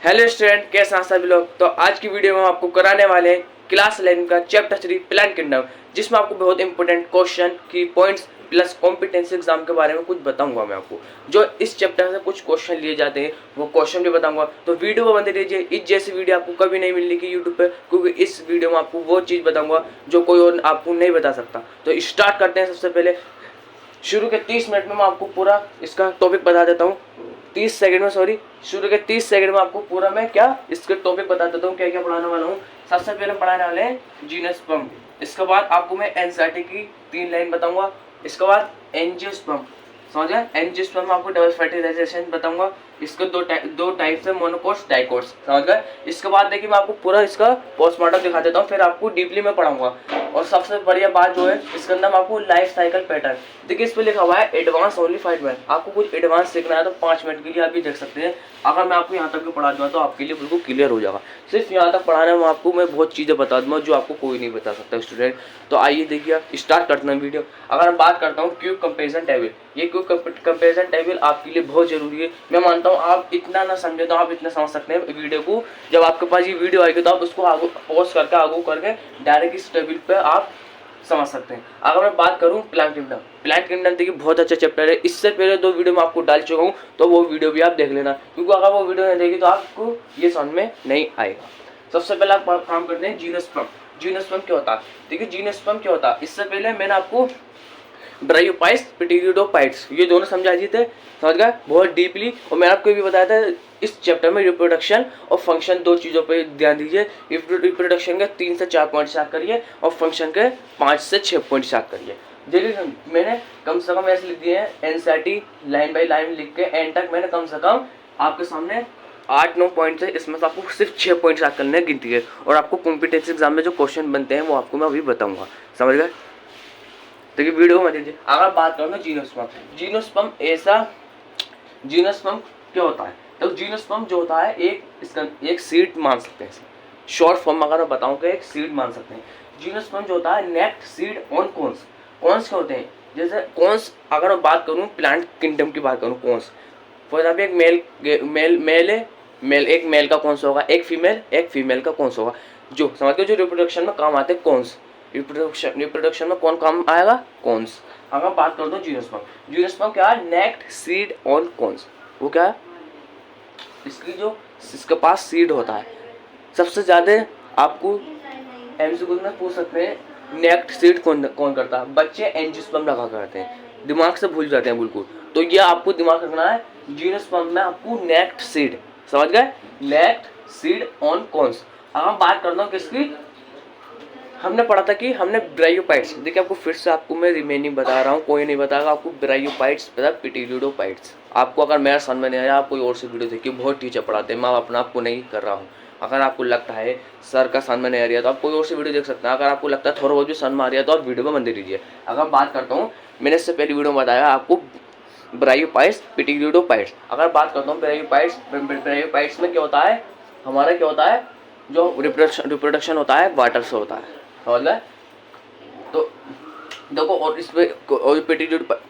Hello student, कैसे हैं सभी लोग। तो आज की वीडियो में हम आपको कराने वाले हैं क्लास 11 का चैप्टर 3 प्लान किंगडम, जिसमें आपको बहुत इंपॉर्टेंट क्वेश्चन की पॉइंट्स प्लस कॉम्पिटेंसी एग्जाम के बारे में कुछ बताऊंगा। मैं आपको जो इस चैप्टर से कुछ क्वेश्चन लिए जाते हैं वो क्वेश्चन भी बताऊंगा। तो वीडियो को बंद रहिए, इस जैसी वीडियो आपको कभी नहीं मिलने की यूट्यूब पे, क्योंकि इस वीडियो में आपको वो चीज़ बताऊंगा जो कोई और आपको नहीं बता सकता। तो स्टार्ट करते हैं। सबसे पहले शुरू के 30 मिनट में मैं आपको पूरा इसका टॉपिक बता देता हूँ। 30 सेकंड में, सॉरी, शुरू के 30 सेकंड में आपको पूरा मैं क्या इसके टॉपिक बता देता हूँ, क्या क्या पढ़ाने वाला हूँ। सबसे पहले पढ़ाने वाले हैं जीनोस्पर्म। इसके बाद आपको मैं एनसीईआरटी की 3 लाइन बताऊंगा। इसके बाद एंजियोस्पर्म, समझ गए। एंजियोस्पर्म में आपको डबल फर्टिलाइजेशन बताऊंगा। इसके दो टाइप्स है, मोनोकोट्स डाइकोट्स, समझ गए। इसके बाद देखिए मैं आपको पूरा इसका पोस्टमार्टम दिखा देता हूँ, फिर आपको डीपली में पढ़ाऊंगा। और सबसे बढ़िया बात जो है इसके अंदर आपको लाइफ साइकिल पैटर्न देखिए, इस पे लिखा हुआ है एडवांस ओनली 5 मिनट। आपको कुछ एडवांस सीखना है तो 5 मिनट के लिए आप भी देख सकते हैं। अगर मैं आपको यहाँ तक भी पढ़ा दूंगा तो आपके लिए बिल्कुल क्लियर हो जाएगा। सिर्फ यहाँ तक पढ़ाने में आपको मैं बहुत चीज़ें बता दूंगा जो आपको कोई नहीं बता सकता स्टूडेंट। तो आइए देखिए, स्टार्ट करते हैं वीडियो। अगर मैं बात करता हूँ क्यूब कंपेरिजन टेबल, ये क्यूब कंपेरिजन टेबल आपके लिए बहुत जरूरी है। मैं मानता हूँ आप इतना ना समझे तो आप इतना समझ सकते हैं वीडियो को। जब आपके पास ये वीडियो आएगी तो आप उसको आगे पॉज करके आगे करके डायरेक्ट इस टेबल पे आप समझ सकते हैं। अगर मैं बात करूं प्लांट किंगडम, प्लांट किंगडम देखिए बहुत अच्छा चैप्टर है। इससे पहले 2 वीडियो मैं आपको डाल चुका हूं, तो वो वीडियो भी आप देख लेना, क्योंकि अगर वो वीडियो नहीं देखी तो आपको ये समझ में नहीं आएगा। सबसे पहले आप काम करते हैं जीनोस्पर्म। जीनोस्पर्म क्या होता है? देखिए जीनोस्पर्म क्या होता है, इससे पहले मैंने आपको ब्रायोपाइट्स, पिटीरियोडोपाइट्स, ये दोनों समझा दिए थे, समझ गए, बहुत डीपली। और मैंने आपको भी बताया था इस चैप्टर में रिप्रोडक्शन और फंक्शन 2 चीज़ों पे ध्यान दीजिए। रिप्रोडक्शन के 3 से 4 पॉइंट याद करिए और फंक्शन के 5 से 6 पॉइंट याद करिए। देखिए मैंने कम से कम ऐसे लिख दिए हैं एनसीईआरटी लाइन बाई लाइन लिख के एंड तक मैंने कम से कम आपके सामने 8-9 पॉइंट है। इसमें से आपको सिर्फ 6 पॉइंट याद करने हैं गिनती है, और आपको कॉम्पिटेंसी एग्जाम में जो क्वेश्चन बनते हैं वो आपको मैं अभी बताऊंगा, समझ गए। देखिए वीडियो में दीजिए। अगर बात करूँ जीनोस्पर्म, जीनोस्पर्म ऐसा, जीनोस्पर्म क्या होता है? तो जीनोस्पर्म जो होता है इसका एक सीड मान सकते हैं। शॉर्ट फॉर्म अगर मैं बताऊं कि एक सीड मान सकते हैं। जीनोस्पर्म जो होता है naked seed on cons. Cons क्या होते हैं? जैसे कॉन्स अगर मैं बात करूं प्लांट किंगडम की बात करूं, कॉन्स फॉर एग्जाम्पल एक मेल है, एक मेल का कॉन्स होगा, एक फीमेल का कॉन्स होगा। जो समझ के जो रिप्रोडक्शन में काम आते हैं कॉन्स, रिप्रोडक्शन में कौन काम आएगा? कॉन्स। अगर बात करता हूँ जीनोस्पर्म, जीनोस्पर्म क्या है? Naked seed on cons. वो क्या है? इसके पास सीड होता है। सबसे ज्यादा आपको एमसीक्यू में पूछ सकते हैं नेक्ट सीड कौन करता है? बच्चे एंजियोस्पर्म लगा करते हैं, दिमाग से भूल जाते हैं बिल्कुल। तो ये आपको दिमाग रखना है, जीनोस्पर्म में आपको नेक्ट सीड, समझ गए, नेक्ट सीड ऑन कॉन्स। अगर मैं बात करता हूँ किसकी, हमने पढ़ा था कि हमने ब्रायोपाइट्स, देखिए आपको फिर से आपको मैं रिमेनिंग बता रहा हूँ, कोई नहीं बताएगा आपको। ब्रायोपाइट्स पता, पिटीरियोडोपाइट्स। आपको अगर मेरा समझ में नहीं आया आप कोई और से वीडियो देखिए, बहुत टीचर पढ़ाते हैं, मैं अपना आपको नहीं कर रहा हूँ। अगर आपको लगता है सर का समझ में नहीं आ रहा तो आप कोई और से वीडियो देख सकते हैं। अगर आपको लगता है थोड़ा बहुत भी समझ में आ रहा है तो आप वीडियो में बंद दीजिए। अगर बात करता हूँ, मैंने इससे पहले वीडियो में बताया आपको ब्रायोपाइट्स, पिटीरियोडोपाइट्स। अगर बात करता हूँ ब्रायोपाइट्स में क्या होता है, हमारा क्या होता है, जो रिप्रोडक्शन होता है वाटर से होता है, समझ गए। तो देखो, और इसमें और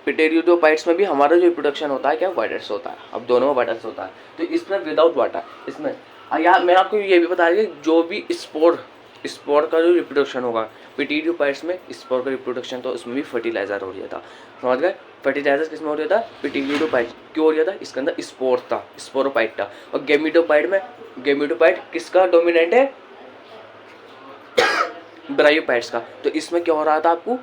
पिटीरियोडोपाइट्स में भी हमारा जो रिप्रोडक्शन होता है क्या वाटर से होता है। अब दोनों में वाटर से होता है, तो इसमें विदाउट वाटर, इसमें यार मैं आपको ये भी बता रही जो भी स्पोर का जो रिप्रोडक्शन होगा पिटीरियोपाइट्स में, स्पोर का रिप्रोडक्शन तो उसमें भी फर्टिलाइजर हो रहा था, समझ गए। फर्टिलाइजर किसमें हो रहा था? पिटीरियोपाइट। क्यों हो रहा था? इसके अंदर स्पोर था, स्पोरोपाइट था। और गेमिटोपाइट में, गेमिटोपाइट किसका डोमिनेंट है? ब्रायोपाइट्स का। तो इसमें क्या हो रहा था आपको?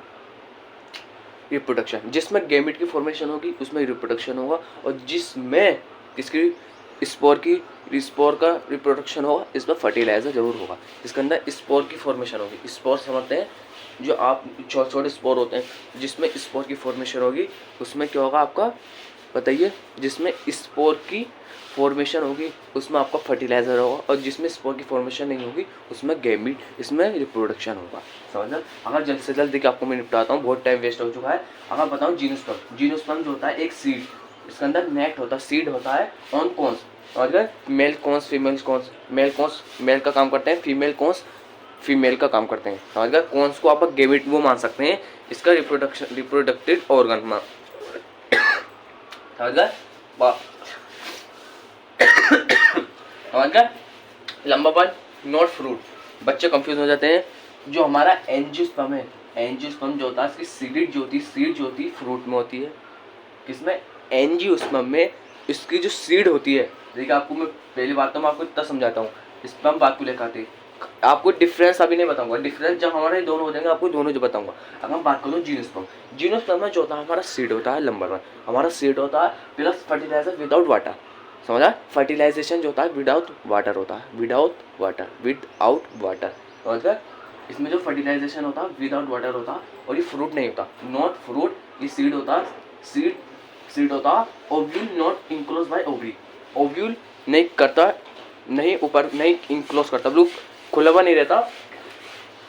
रिप्रोडक्शन। जिसमें गैमेट की फॉर्मेशन होगी उसमें रिप्रोडक्शन होगा, और जिसमें किसकी स्पोर का रिप्रोडक्शन होगा इसमें फर्टिलाइजर जरूर होगा। इसके अंदर स्पोर की फॉर्मेशन होगी। स्पोर समझते हैं जो आप छोटे छोटे स्पोर होते हैं, जिसमें स्पोर की फॉर्मेशन होगी उसमें क्या होगा आपका बताइए? जिसमें स्पोर की फॉर्मेशन होगी उसमें आपका फर्टिलाइजर होगा, और जिसमें स्पोर की फॉर्मेशन नहीं होगी उसमें गैमीट, इसमें रिप्रोडक्शन होगा, समझना। अगर जल्द से जल्द देखिए आपको मैं निपटाता हूँ, बहुत टाइम वेस्ट हो चुका है। अगर बताऊँ जीनोस्पर्म, जीनोस्पर्म जो होता है एक सीड, इसके अंदर नेक्ट होता है, सीड होता है ऑन कॉन्स, और male cones, female cones. Male cones male का काम करते हैं, फीमेल कॉन्स फीमेल का काम करते हैं, समझ गए। कॉन्स को आप गैमीट वो मान सकते हैं, इसका रिप्रोडक्टिव ऑर्गन, समझ गए। समझ गए। नंबर 1 नॉट फ्रूट, बच्चे कंफ्यूज हो जाते हैं। जो हमारा एंजियोस्पर्म है, एंजियोस्पर्म जो होता है इसकी सीड जो होती है फ्रूट में होती है। किसमें? एंजियोस्पर्म में इसकी जो सीड होती है। देखिए आपको मैं पहली बात तो मैं आपको इतना समझाता हूँ, स्पर्म बात को लेकर आते आपको डिफरेंस अभी नहीं बताऊंगा, डिफरेंस जब हमारे दोनों हो जाएंगे आपको दोनों जो बताऊंगा। अगर हम बात करूँ जीनोस्पर्म, जीनोस्पर्म में जो होता है हमारा सीड होता है, नंबर 1 हमारा सीड होता है प्लस फर्टिलाइजर विदाउट वाटर। समझा? फर्टिलाइजेशन जो होता है विदाउट वाटर होता है, विदाउट वाटर समझ गए। इसमें जो फर्टिलाइजेशन होता है विदाउट वाटर होता है और ये फ्रूट नहीं होता, नॉट फ्रूट, ये सीड होता है। सीड होता है ovule not enclose by ovary, ovule नहीं करता, नहीं ऊपर नहीं इनक्लोज करता, ब्लू खुला हुआ नहीं रहता।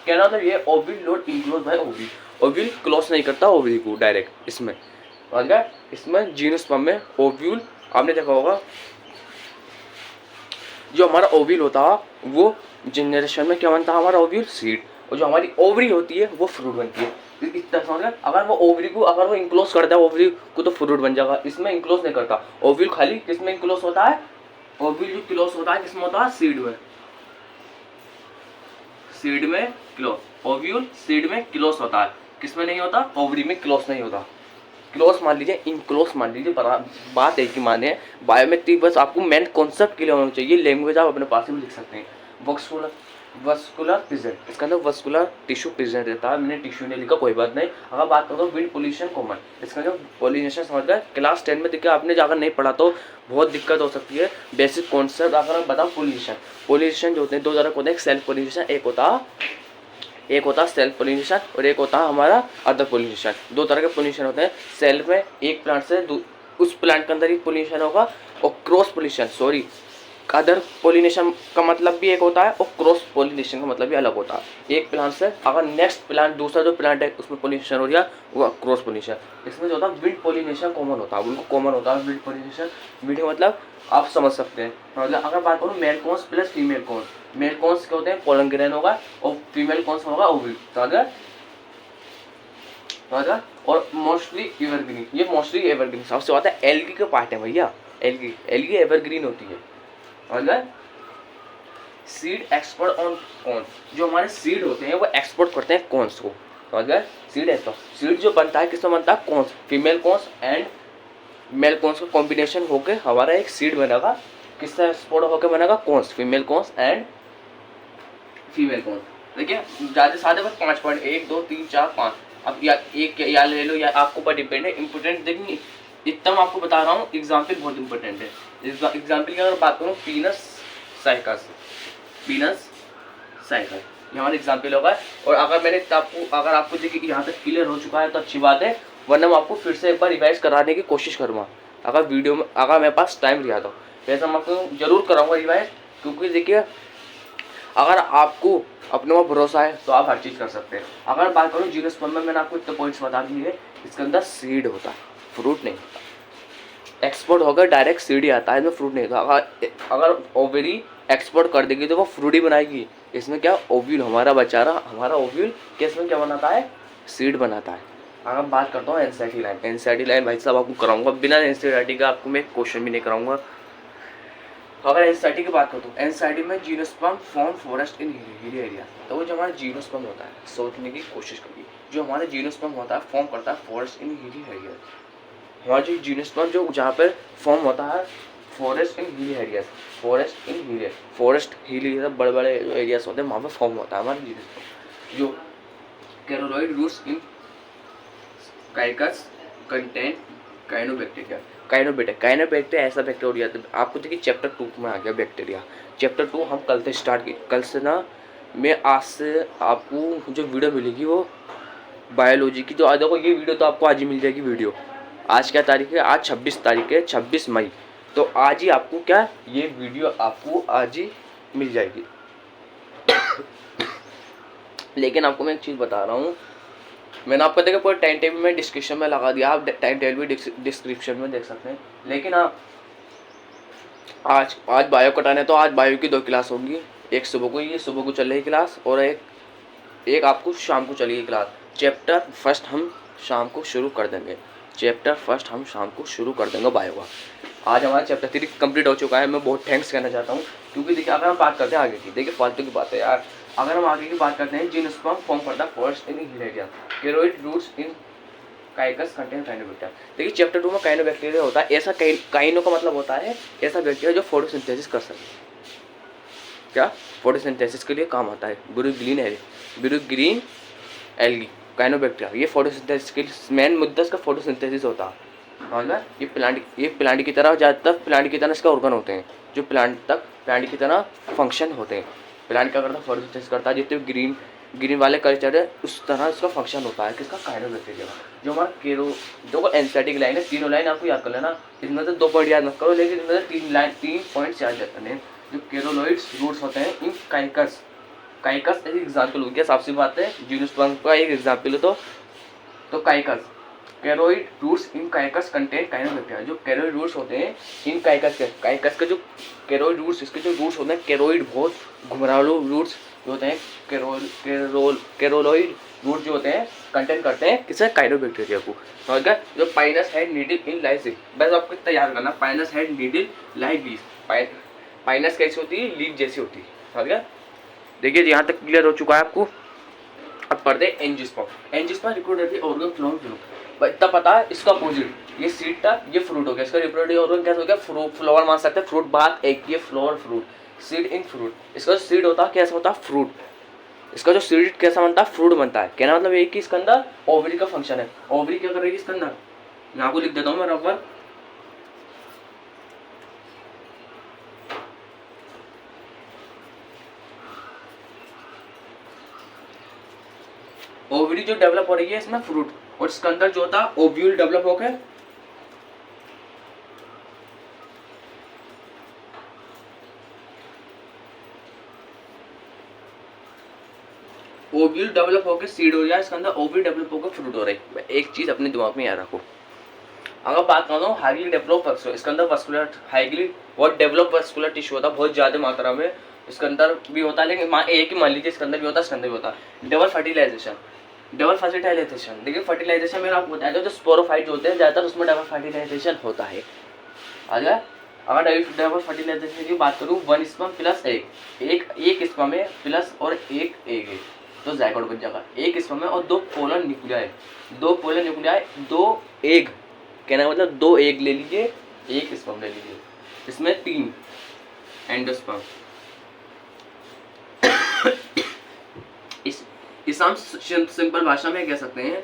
कहना मतलब ये ovule not enclose by ovary, ovule close नहीं करता ओवरी को डायरेक्ट। इसमें समझ गए। इसमें जीनोस्पर्म में ओव्यूल आपने देखा होगा, जो हमारा ओव्यूल होता है वो जनरेशन में क्या बनता है हमारा ओव्यूल सीड, और जो हमारी ओवरी होती है वो फ्रूट बनती है। इतना समझ गए। अगर वो ओवरी को अगर वो इंक्लोज करता है ओवरी को तो फ्रूट बन जाएगा, इसमें इंक्लोज नहीं करता। ओव्यूल खाली किसमें इंक्लोज होता है? ओव्यूल जो क्लोज होता है किसमें होता है? सीड में, सीड में क्लोज। ओव्यूल सीड में क्लोज होता है, किसमें नहीं होता? ओवरी में क्लोज नहीं होता। क्लोज मान लीजिए, इनक्लोज मान लीजिए, बात एक ही माने। बायोमेट्रिक बस आपको मेन कॉन्सेप्ट के लिए होना चाहिए, लैंग्वेज आप अपने पास में लिख सकते हैं। वस्कुलर प्रेजेंट, इसका अंदर वस्कुलर टिश्यू प्रेजेंट रहता है, मैंने टिश्यू नहीं लिखा कोई बात नहीं। अगर बात करो विंड पोल्यूशन कॉमन, इसका जो पोलिनेशन समझ गए। क्लास 10 में देखिए आपने अगर नहीं पढ़ा तो बहुत दिक्कत हो सकती है। बेसिक कॉन्सेप्ट अगर आप बताओ, पोलिनेशन जो होते हैं 2 तरह के होते हैं, सेल्फ पोलिनेशन एक होता है सेल्फ पोलिनेशन और एक होता है हमारा अदर पोलिनेशन। 2 तरह के पोलिनेशन होते हैं। सेल्फ में एक प्लांट से उस प्लांट के अंदर ही पोलिनेशन होगा, और क्रॉस पोलिनेशन अदर पोलिनेशन का मतलब भी एक होता है और क्रॉस पोलिनेशन का मतलब भी अलग होता है। एक प्लांट से अगर नेक्स्ट प्लांट दूसरा जो प्लांट है उसमें पोलिनेशन हो रहा है वो क्रॉस पोलिनेशन। इसमें जो होता है विंड पोलिनेशन कॉमन होता है, उनको कॉमन होता है विंड पोलिनेशन। विंड मतलब आप समझ सकते हैं। मतलब अगर बात करूँ male cones plus female cones, male cones क्या होते हैं? पोलन ग्रेन होगा और फीमेल कॉन्स होगा ओव्यूल। और मोस्टली एवरग्रीन, ये मोस्टली एवरग्रीन सबसे होता है। एल्गी के पार्ट है भैया, एल्गी एवरग्रीन होती है। अगर सीड एक्सपोर्ट ऑन कॉर्न, जो हमारे सीड होते हैं वो एक्सपोर्ट करते हैं कॉर्न्स को। अगर सीड जो बनता है किसमें बनता है? Cones, female cones and male cones का कॉम्बिनेशन होकर हमारा एक सीड बनेगा। किससे एक्सपोर्ट होकर बनेगा? Cones, female cones and female cones. देखिए ज़्यादा सादे बस 5 पॉइंट 1 2 3 4 5, अब या एक या ले लो या आपके ऊपर डिपेंड है। इंपॉर्टेंट देखिए इतना मैं आपको बता रहा हूँ, एग्जाम्पल बहुत इंपॉर्टेंट है। एग्जाम्पल की अगर बात करूँ, पीनस साइकस ये हमारा एग्जाम्पल होगा। और अगर आपको देखिए यहाँ तक क्लियर हो चुका है तो अच्छी बात है, वरना मैं आपको फिर से एक बार रिवाइज कराने की कोशिश करूँगा अगर वीडियो में अगर मेरे पास टाइम रहा तो। वैसे मैं आपको जरूर कराऊंगा रिवाइज, क्योंकि देखिए अगर आपको अपने ऊपर भरोसा है तो आप हर चीज़ कर सकते हैं। अगर बात करूँ जीनोस्पर्म में, मैंने आपको इतने पॉइंट्स बता दिए। इसके अंदर सीड होता है, फ्रूट नहीं होता। एक्सपोर्ट होकर डायरेक्ट सीड ही आता है, इसमें फ्रूट नहीं होता। अगर ओवरी एक्सपोर्ट कर देगी तो वो फ्रूट ही बनाएगी। इसमें क्या ओव्यूल हमारा हमारा ओव्यूल इसमें क्या बनाता है? सीड बनाता है। अगर बात करता हूँ एनसीईआरटी लाइन भाई साहब आपको कराऊंगा, बिना एनसीईआरटी का आपको मैं क्वेश्चन भी नहीं कराऊंगा। अगर एनसीईआरटी की बात करता हूँ, एनसीईआरटी में जीनोस्पर्म फॉर्म फॉरेस्ट इन हिली एरिया, तो वो जो हमारा जीनोस्पर्म होता है, सोचने की कोशिश करिए, जो हमारा जीनोस्पर्म होता है फॉर्म करता है फॉरेस्ट इन हिली एरिया। हमारा जो जीनोस्पर्म जो जहाँ पर फॉर्म होता है फॉरेस्ट इन हिली एरियाज, फॉरेस्ट हिली बड़े बड़े जो एरियाज होते हैं वहाँ पर फॉर्म होता है हमारा जीनोस्पर्म। जो coralloid roots in Cycas content काइनोबैक्टीरिया ऐसा बैक्टीरिया। आपको देखिए चैप्टर 2 में आ गया बैक्टीरिया। चैप्टर 2 हम कल से स्टार्ट की, कल से ना मैं आज से आपको जो वीडियो मिलेगी वो बायोलॉजी की। तो आज देखो ये वीडियो तो आपको आज ही मिल जाएगी वीडियो। आज क्या तारीख है? आज 26 तारीख है, 26 मई। तो आज ही आपको क्या ये वीडियो आपको आज ही मिल जाएगी। लेकिन आपको मैं एक चीज़ बता रहा हूँ, मैंने आपको देखा पूरा टाइम टेबल में डिस्क्रिप्शन में लगा दिया, आप टाइम टेबल भी डिस्क्रिप्शन में देख सकते हैं। लेकिन आप आज बायो कटाने तो आज बायो की 2 क्लास होंगी, एक सुबह को, ये सुबह को चल रही क्लास, और एक आपको शाम को चलेगी क्लास। चैप्टर फर्स्ट हम शाम को शुरू कर देंगे बायो का। आज हमारा चैप्टर 3 कंप्लीट हो चुका है। मैं बहुत थैंक्स कहना चाहता हूँ, क्योंकि देखिए अगर हम बात करते हैं आगे की, देखिए फालतू की बात है यार, अगर हम आगे की बात करते हैं, जिनोस्पर्म फॉर्म करता फर्स्ट इन हिलेरिया, coralloid roots in Cycas contain cyanobacteria. देखिए चैप्टर 2 में काइनोबैक्टीरिया होता है, ऐसा काइनो का मतलब होता है ऐसा बैक्टीरिया जो फोटोसिंथेसिस कर सके। क्या फोटोसिंथेसिस के लिए काम आता है। ब्यूरोग्रीन एल्गी काइनोबैक्टीरिया, ये फोटोसिंथेसिस के मेन मुद्दा इसका फोटोसिंथेसिस होता है। ये प्लांट की तरह ज़्यादातर प्लांट की तरह इसका ऑर्गन होते हैं, जो प्लांट की तरह फंक्शन होते हैं। प्लांट क्या करता है, फोटोसिंथेसिस करता है। जितने ग्रीन वाले कल्चर है उस तरह इसका फंक्शन होता है किसका, काइनोबैक्टीरिया। जो हमारा देखो एंथेटिक लाइन है, तीनों लाइन आपको याद कर लेना। इसमें से 2 पॉइंट याद मत करो, लेकिन इनमें से 3 पॉइंट्स याद करने हैं। जो केरोलोइड्स रूट्स होते हैं इन काइकस एक एग्जाम्पल हो गया, साफ सी बात है। जिनोस्पर्म का एक एग्जाम्पल हो तो Cycas, कैरोइड roots in Cycas contain काइनोबैक्टीरिया। जो कैरोइड रूट्स होते हैं इन काइकस के जो कैरोइड रूट्स, इसके जो रूट्स होते हैं कैरोइड, बहुत घुमरालू रूट्स जो होते हैं, कैरोलोइड रूट जो होते हैं कंटेन करते हैं किसे, काइनोबैक्टीरिया को। समझ गए। जो Pinus head needle in like, बस आपको इतना याद करना, Pinus head needle like leaf. Pinus कैसी होती है, लीफ जैसी होती है। समझ गए। देखिए यहाँ तक क्लियर हो चुका है आपको। अब पढ़ते हैं angiosperm. Angiosperm reproductive organ floor, इतना पता है। इसका अपोजिट, ये सीड था, ये फ्रूट हो गया। इसका रिप्रोडक्टिव ऑर्गन कैसा हो गया, फ्लावर मान सकते हैं, फ्रूट। बात एक, ये flower fruit, seed in fruit. इसका जो सीड होता है कैसा होता है, फ्रूट। इसका जो सीड कैसा बनता है, फ्रूट बनता है। कहना मतलब एक ही इसके अंदर ओवरी का फंक्शन है। ओवरी क्या कर रही है इसके अंदर, यहाँ को लिख देता हूँ मैं रबर। ओवरी जो डेवलप हो रही है इसमें फ्रूट, और इसके अंदर जो होता है ओव्यूल डेवलप होकर ओव्यूल डेवलप होकर सीड हो जाए, इसके अंदर ओव्यूल डेवलप होकर फ्रूट हो रही है। एक चीज अपने दिमाग में याद रखो। अगर बात करता हूँ हाईली डेवलप, इसके अंदर वस्कुलर हाईली बहुत डेवलप वस्कुलर टिश्यू होता है, बहुत ज्यादा मात्रा में इसके अंदर भी होता है। लेकिन एक ही मान लीजिए इसके अंदर भी होता है, इसके अंदर भी होता है। डबल फर्टिलाइजेशन देखिए फर्टिलाइजेशन में आपको बताया जो स्पोरोफाइट होते हैं ज्यादातर, उसमें डबल फर्टिलाइजेशन होता है। अगर डबल फर्टिलाइजेशन की बात करूँ, 1 स्पर्म प्लस एक स्पर्म है प्लस और एक एग है, तो जायगोट बन जाएगा। एक स्पर्म है और 2 पोलर न्यूक्लियाई, 2 एग, कहना मतलब 2 एग ले लीजिए, एक स्पर्म ले लीजिए, इसमें 3 एंडोस्पर्म। इस हम सिंपल भाषा में कह सकते हैं,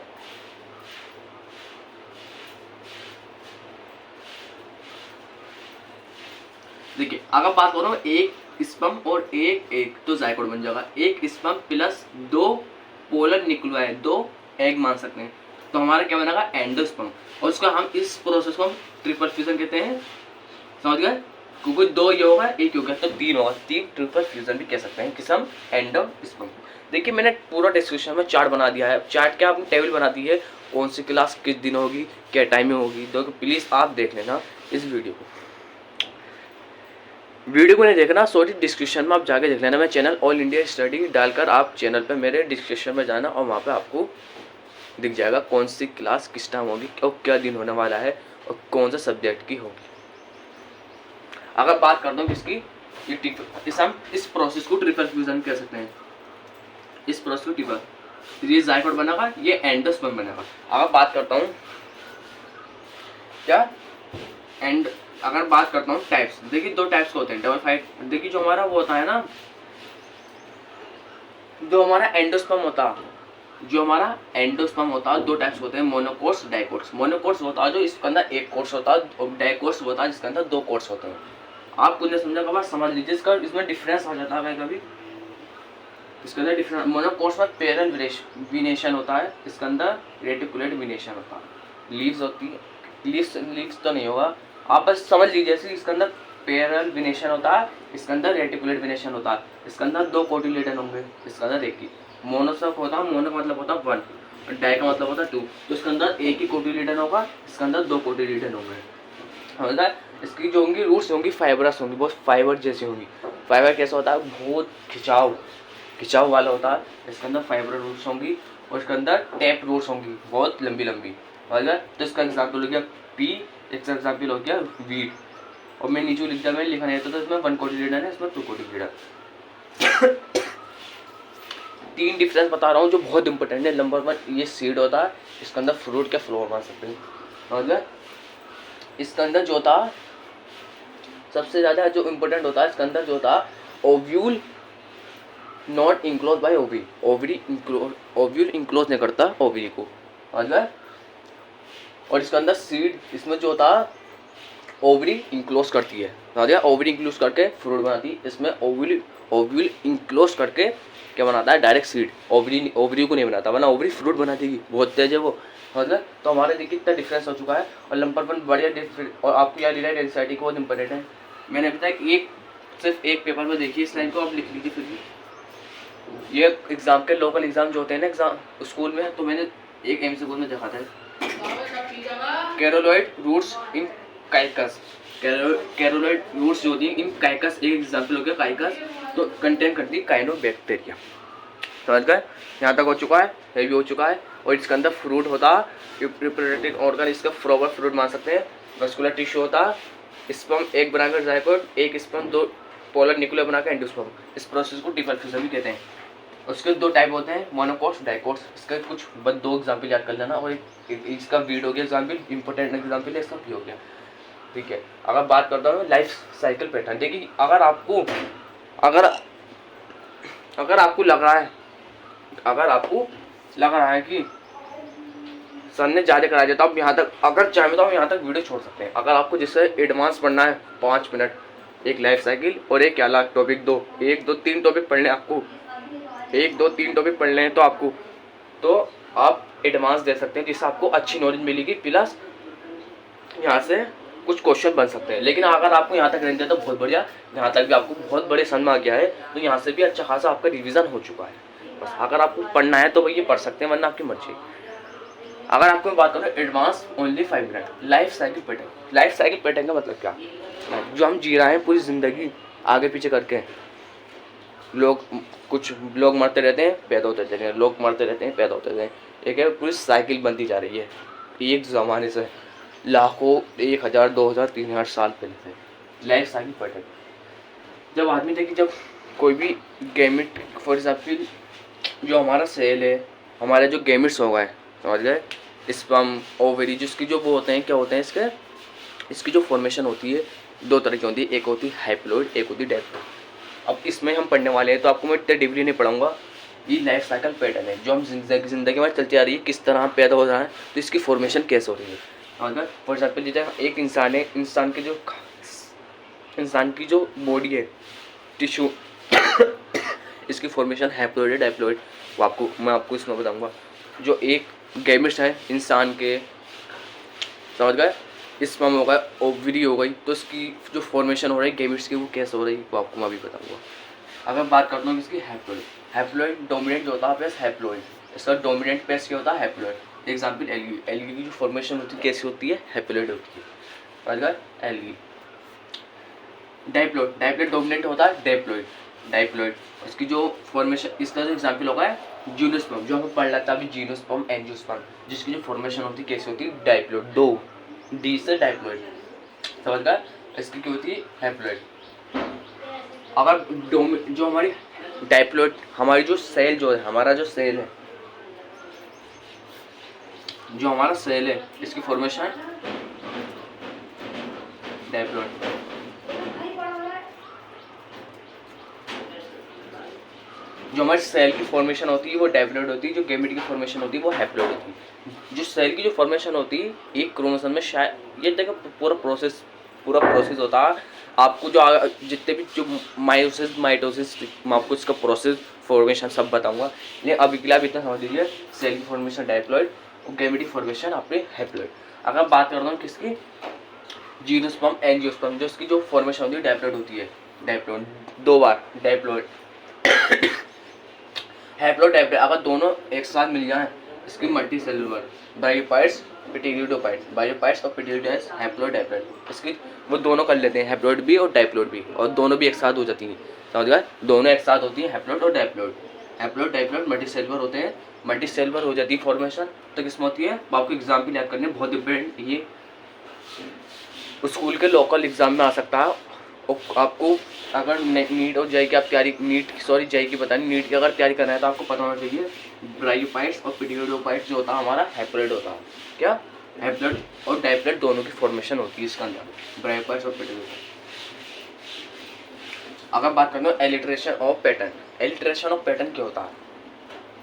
देखिए अगर बात करो एक स्पर्म और एक एग, तो जायगोट बन जाएगा। एक sperm plus 2 polar nuclei, 2 egg मान सकते हैं, तो हमारा क्या बनेगा, एंडोस्पर्म। और उसका हम इस प्रोसेस को हम ट्रिपल फ्यूजन कहते हैं। समझ गए, क्योंकि 2 ये होगा, एक होगा, तो 3 होगा, 3 ट्रिपल फ्यूजन भी कह सकते हैं किस हम, एंडोस्पर्म। देखिए मैंने पूरा डिस्क्रिप्शन में चार्ट बना दिया है। चार्ट क्या आपने टेबल बना दी है, कौन सी क्लास किस दिन होगी, क्या टाइमिंग होगी, तो प्लीज़ आप देख लेना इस वीडियो को नहीं देखना, सॉरी डिस्क्रिप्शन में आप जाके देख लेना। मैं चैनल ऑल इंडिया स्टडी डालकर आप चैनल पे मेरे डिस्क्रिप्शन में जाना, और वहाँ पे आपको दिख जाएगा कौन सी क्लास किस टाइम होगी और क्या दिन होने वाला है और कौन सा सब्जेक्ट की होगी। अगर बात करता हूँ किसकी, हम इस प्रोसेस को ट्रिपल फ्यूजन कह सकते हैं। इस प्रोसेस को ट्रिपल, ये जायगोट बनेगा, ये एंडोस्पर्म बनेगा। अगर बात करता हूँ क्या अगर बात करता हूँ टाइप्स, देखिए 2 टाइप्स के होते हैं, डबल फाइट। देखिए जो हमारा वो होता है ना, जो हमारा एंडोस्पर्म होता है, 2 टाइप्स होते हैं, मोनोकोट्स डाइकोट्स। मोनोकोट्स होता है जो इसके अंदर एक कोट्स होता है, और डाइकोट्स होता है जिसके अंदर 2 कोट्स होते हैं। आप कुछ नहीं समझा कभी समझ लीजिए, इसका इसमें डिफरेंस आ जाता है कभी। इसके अंदर डिफरेंस, मोनोकोट्स में पैरेलल वेनेशन होता है, इसके अंदर रेटिकुलेट वेनेशन होता है। लीव्स होती है, लीव्स तो नहीं होगा, आप बस समझ लीजिए। इसके अंदर पैरेलल वेनेशन होता है, इसके अंदर रेटिकुलेट वेनेशन होता है। इसके अंदर 2 कोटिलेडन होंगे, इसके अंदर एक ही। मोनोसक होता है, मोनो का मतलब होता है 1, और डाई का मतलब होता है 2, तो इसके अंदर एक ही कोटिलेडन होगा, इसके अंदर 2 कोटिलेडन होंगे। समझता है। इसकी जो होंगी रूट्स होंगी फाइबरस होंगी, बहुत फाइबर जैसी होंगी। फाइबर कैसा होता है, बहुत खिंचाव वाला होता है। इसके अंदर फाइबर रूट्स होंगी, और इसके अंदर टैप रूट्स होंगी, बहुत लंबी। समझ गए। तो इसका एग्जाम्पल हो गया पी, इसका एग्जाम्पल हो गया वीट। और मैं नीचे लिख दिया, मैंने लिखा नहीं था तो इसमें 1 कोटिलिडन है, इसमें 2 कोटिलिडन। 3 डिफरेंस बता रहा हूँ जो बहुत इंपॉर्टेंट है। नंबर 1 ये सीड होता है, इसके अंदर फ्रूट के फ्लोर बना सकते हैं। मतलब इसके अंदर जो था सबसे ज़्यादा जो इम्पोर्टेंट होता है, इसके अंदर जो था ovule not enclose by ovary, ovule enclose नहीं करता ओवरी को, मतलब। और इसके अंदर सीड, इसमें जो था ओवरी इंक्लोज करती है, समझ, ओवरी इंक्लोज करके फ्रूट बनाती है। इसमें ओव्यूल इंक्लोज करके क्या बनाता है, डायरेक्ट सीड। ओवरी को नहीं बनाता, वरना ओवरी फ्रूट बना देगी, बहुत तेज है वो, मतलब। तो हमारे देखिए कितना डिफरेंस हो चुका है। और नंबर 1 बढ़िया डिफरेंस। और आपको याद रिलेटेड एनसीईआरटी को बहुत इंपॉर्टेंट है। मैंने अभी तक सिर्फ एक पेपर में देखिए, इस लाइन को आप लिख लीजिए। फिर भी ये एग्जाम के लोकल एग्जाम जो होते हैं ना एग्जाम स्कूल में, तो मैंने एक एमसीक्यू में देखा था, coralloid roots in Cycas. Coralloid roots जो होती है इन काइकस, एक एग्जाम्पल हो गया काइकस, तो कंटेन करती है काइनोबैक्टीरिया, समझ गए। यहाँ तक हो चुका है, हेवी हो चुका है। और इसके अंदर फ्रूट होता है, रिप्रोडक्टिव ऑर्गन, इसका प्रॉपर फ्रूट मान सकते हैं। मस्कुलर टिश्यू होता है, स्पर्म एक बनाकर जायकोट, एक स्पर्म 2 पोलर न्यूक्लियर बनाकर एंडोस्पर्म। इस प्रोसेस को डिफरेंशिएशन भी कहते हैं। उसके 2 टाइप होते हैं, मोनोकोट्स, डाइकोट्स। इसका कुछ बस 2 एग्जाम्पल याद कर लेना। और इसका वीड हो गया एग्जाम्पल, इंपॉर्टेंट एग्जाम्पल है, इसका भी हो गया, ठीक है। अगर बात करता हूँ लाइफ साइकिल पैटर्न, देखिए अगर आपको लग रहा है कि सर ने ज़्यादा करा दिया, तो आप यहाँ तक अगर चाहे तो आप यहाँ तक वीडियो छोड़ सकते हैं। अगर आपको जिससे एडवांस पढ़ना है 5 मिनट, एक लाइफ साइकिल और एक क्या टॉपिक 2, 1 2 3 टॉपिक पढ़ने आपको, 1 2 3 टॉपिक पढ़ने हैं तो आपको, तो आप एडवांस दे सकते हैं, जिससे आपको अच्छी नॉलेज मिलेगी, प्लस यहाँ से कुछ क्वेश्चन बन सकते हैं। लेकिन अगर आपको यहाँ तक रहने दिया तो बहुत बढ़िया, यहाँ तक भी आपको बहुत बड़े सन में आ गया है, तो यहाँ से भी अच्छा खासा आपका रिवीजन हो चुका है। बस अगर आपको पढ़ना है तो भैया पढ़ सकते हैं, वरना आपकी मर्जी। अगर आपको मैं बात करूँ advance only 5 minute, life cycle pattern. Life cycle pattern का मतलब क्या, जो हम जी रहे हैं पूरी ज़िंदगी आगे पीछे करके, कुछ लोग मरते रहते हैं, पैदा होते रहते हैं, लोग मरते रहते हैं, पैदा होते रहते हैं, एक है पूरी साइकिल बनती जा रही है। एक ज़माने से लाखों 1000 2000 3000 साल पहले से लाइफ साइकिल पैटर्न। जब आदमी देखिए, जब कोई भी गैमेट, फॉर एग्जाम्पल जो हमारा सेल है, हमारे जो गैमेट्स हो गए, समझ गए, स्पर्म ओवरी, जिसकी जो वो होते हैं, क्या होते हैं इसकी जो फॉर्मेशन होती है 2 तरह की होती है, एक होती है हैप्लॉइड, एक होती है डैप्लॉइड। अब इसमें हम पढ़ने वाले हैं, तो आपको मैं इतना डीपली नहीं पढ़ाऊंगा। ये लाइफ साइकिल पैटर्न है जो हम जिंदगी में चलती आ रही है, किस तरह पैदा हो रहा है, तो इसकी फॉर्मेशन कैसे हो रही है। अगर फॉर एग्जाम्पल जैसे एक इंसान है, इंसान की जो बॉडी है, टिश्यू, इसकी फॉर्मेशन हैप्लॉइड है डाइप्लॉइड, वो मैं आपको इसमें बताऊंगा। जो एक गैमेट्स है इंसान के, समझ गए, स्पर्म हो गया, ओवरी हो गई, तो इसकी जो फॉर्मेशन हो रही है गैमेट्स की, वो कैसे हो रही है, वो आपको मैं अभी बताऊंगा। अगर बात करता हूँ इसकी हैप्लॉइड डोमिनेंट जो होता है पेस हैप्लॉइड, इसका डोमिनेंट पेस क्या होता है हैप्लॉइड। एग्जाम्पल एलगी की जो फॉर्मेशन होती है कैसी होती है, हैप्लॉइड होती है, समझ गए। एलगी डाइप्लॉइड डोमिनेंट होता है डाइप्लॉइड, इसकी जो फॉर्मेशन, इसका जो एग्जाम्पल होगा है जीनोस्पर्म, जो हमें पढ़ लेता है अभी, जीनोस्पर्म एंजियोस्पर्म, जिसकी जो फॉर्मेशन होती है कैसी होती है, डाइप्लॉइड, 2 डी से डाइप्लॉइड, समझ गए। इसकी क्या होती है, हैप्लॉइड। अगर जो हमारी डाइप्लॉइड, हमारी जो सेल जो है, हमारा जो सेल है, इसकी फॉर्मेशन डाइप्लॉइड। जो हमारी सेल की फॉर्मेशन होती है वो डाइप्लॉइड होती है, जो गैमेट की फॉर्मेशन होती है वो हैप्लॉइड होती है। जो सेल की जो फॉर्मेशन होती है, एक क्रोमोसोम में शायद ये देखो पूरा प्रोसेस होता है। आपको जो जितने भी जो माइटोसिस मैं आपको इसका प्रोसेस फॉर्मेशन सब बताऊंगा, लेकिन अभी के लिए आप इतना समझ लीजिए, सेल की फॉर्मेशन डाइप्लॉइड और गैमेट की फॉर्मेशन आपके हैप्लॉइड। अगर बात करता हूँ किसकी, जीनोस्पर्म एंजियोस्पर्म, जो इसकी जो फॉर्मेशन होती है डाइप्लॉइड होती है, डाइप्लॉइड 2 बार डाइप्लॉइड हैप्लॉइड डाइप्लॉइड। अगर दोनों एक साथ मिल जाएं, इसकी मल्टी सेलुलर बायोपाइट्स पिटिलिडोपाइट्स, बायोपाइट्स और पिटिलिडोपाइट्स, हैप्लॉइड डाइप्लॉइड, इसकी वो दोनों कर लेते हैं, हैप्लॉइड भी और डाइप्लॉइड भी, और दोनों भी एक साथ हो जाती हैं, समझ गए, दोनों एक साथ होती हैं, हैप्लॉइड और diploid. Haploid diploid multi cellular होते हैं, मल्टी सेलुलर हो जाती है फॉर्मेशन, तो किसमें होती है, आपको एग्जाम्पल याद करने बहुत इंपॉर्टेंट। ये स्कूल के लोकल एग्ज़ाम में आ सकता है। और आपको अगर नीट और जेई की आप तैयारी जेई की पता नहीं, नीट की अगर तैयारी करना है तो आपको पता होना चाहिए ब्रायोफाइट्स और पिटियोडोफाइट्स जो होता है हमारा हैप्लॉइड होता है। क्या हैप्लॉइड और डाइप्लॉइड दोनों की फॉर्मेशन होती है इसके अंदर, ब्रायोफाइट्स और पिटियोडोफाइट्स। अगर बात करते हो alliteration of pattern, alliteration of pattern क्या होता है?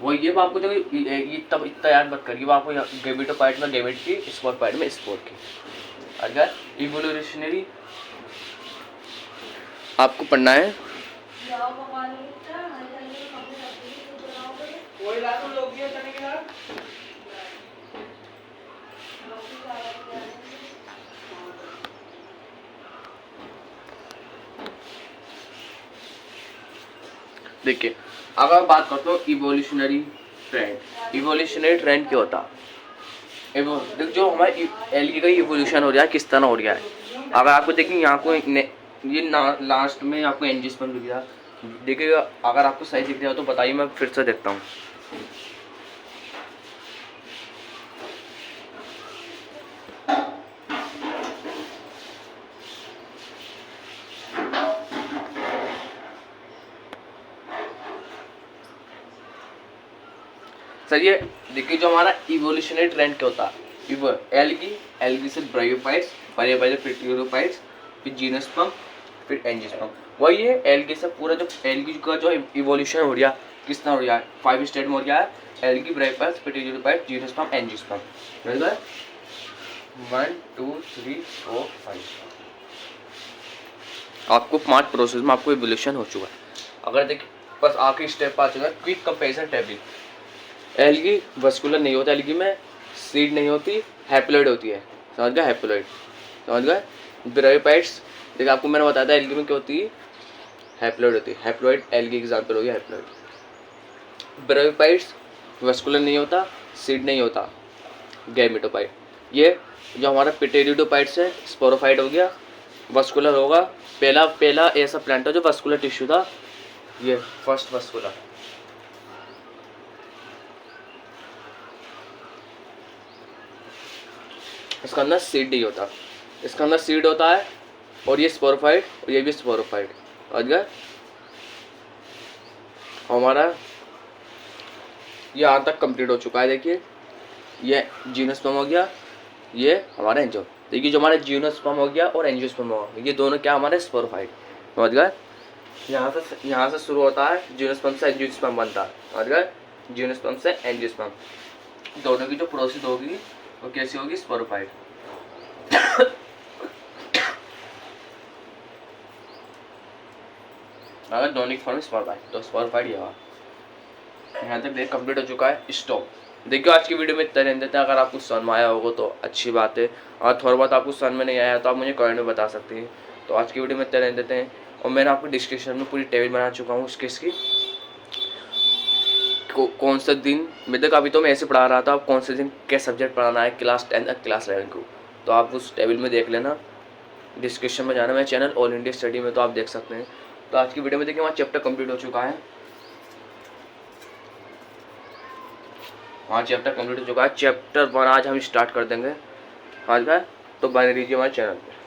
वो ये आपको जो ये तब इतना याद मत करिए, वो आपको गेमेटोफाइट में गेमेट की, स्पोरफाइट में स्पोर की। अगर इवोल्यूशनरी आपको पढ़ना है, देखिए अगर बात करते हो इवोल्यूशनरी ट्रेंड, इवोल्यूशनरी ट्रेंड क्या होता है? देख जो हमारे एलगी का इवोल्यूशन हो रहा है किस तरह हो रहा है। अगर आपको देखिए यहाँ को ये लास्ट में आपको एंजियोस्पर्म दिख रहा है, देखिएगा अगर आपको सही दिख रहा हो तो बताइए, मैं फिर से देखता हूँ। सर ये देखिए जो हमारा इवोल्यूशनरी ट्रेंड क्या होता है, एलगी से ब्रायोफाइट्स, ब्रायोफाइट्स फिर प्यूरोफाइट्स, फिर जीनोस्पर्म, फिर एंजियोस्पर्म। वही है एलगी से पूरा जो एलगी का जो इवोल्यूशन हो रहा है किस तरह हो रहा है, 5 स्टेज में हो रहा है, एलगी, ब्रायोफाइट्स, पिटियोडोफाइट्स, जीनोस्पर्म, एंजियोस्पर्म। बराबर 1 2 3 4 5 आपको 5 प्रोसेस में आपको इवोल्यूशन हो चुका है। अगर देखिए बस आखिरी स्टेप आ चुका है, quick comparison table. Algae vascular नहीं होता, एलगी में सीड नहीं होती, हैप्लॉइड होती है, समझ गया, हैप्लॉइड, समझ गए। ब्रायोफाइट्स देखिए आपको मैंने बताया था एलगी में क्या होती है, हैप्लॉइड होती है, हैप्लॉइड एलगी एग्जाम्पल हो गया हैप्लॉइड। ब्रायोफाइट्स वस्कुलर नहीं होता, सीड नहीं होता, गैमेटोफाइट। ये जो हमारा पिटेरिडोफाइट्स है, स्पोरोफाइट हो गया, वस्कुलर होगा, पहला ऐसा प्लांट है जो वस्कुलर टिश्यू था, ये फर्स्ट वस्कुलर। इसका अंदर सीड नहीं होता, इसका अंदर सीड होता है, और ये स्पोरोफाइट और ये भी स्पोरोफाइट, समझ गए। हमारा ये यहाँ तक कंप्लीट हो चुका है। देखिए ये जीनोस्पर्म हो गया, ये हमारा एंजियो, देखिए जो हमारा जीनोस्पर्म हो गया और एंजियोस्पर्म हो गया, ये दोनों क्या हमारे स्पोरोफाइट, समझ गए। यहाँ से शुरू होता है, जीनोस्पर्म से एंजियोस्पर्म बनता है, समझ गए, जीनोस्पर्म से एंजियोस्पर्म, दोनों की जो प्रोसेस होगी वो कैसी होगी, स्पोरोफाइट। अगर डोनिक फॉर्म स्पोरोफाइट तो स्पोरोफाइट यहाँ तक देख कंप्लीट हो चुका है, स्टॉप। देखिए आज की वीडियो में इतना रहने देते हैं। अगर आपको समझ में आया होगा तो अच्छी बात है, और थोड़ा बहुत आपको समझ में नहीं आया तो आप मुझे कमेंट में बता सकते हैं। तो आज की वीडियो में इतना रहने देते हैं, और मैंने आपको डिस्क्रिप्शन में पूरी टेबल बना चुका हूँ उसके इसकी कौन सा दिन मैं तक, अभी तो मैं ऐसे पढ़ा रहा था, अब कौन से दिन क्या सब्जेक्ट पढ़ाना है क्लास 10 क्लास 11 को, तो आप उस टेबल में देख लेना। डिस्क्रिप्शन में जाना, मेरा चैनल ऑल इंडिया स्टडी में, तो आप देख सकते हैं। तो आज की वीडियो में देखिए हमारा चैप्टर कंप्लीट हो चुका है, चैप्टर कंप्लीट हो चुका है। चैप्टर 1 आज हम स्टार्ट कर देंगे, आज का, तो बने रहिए हमारे चैनल पे।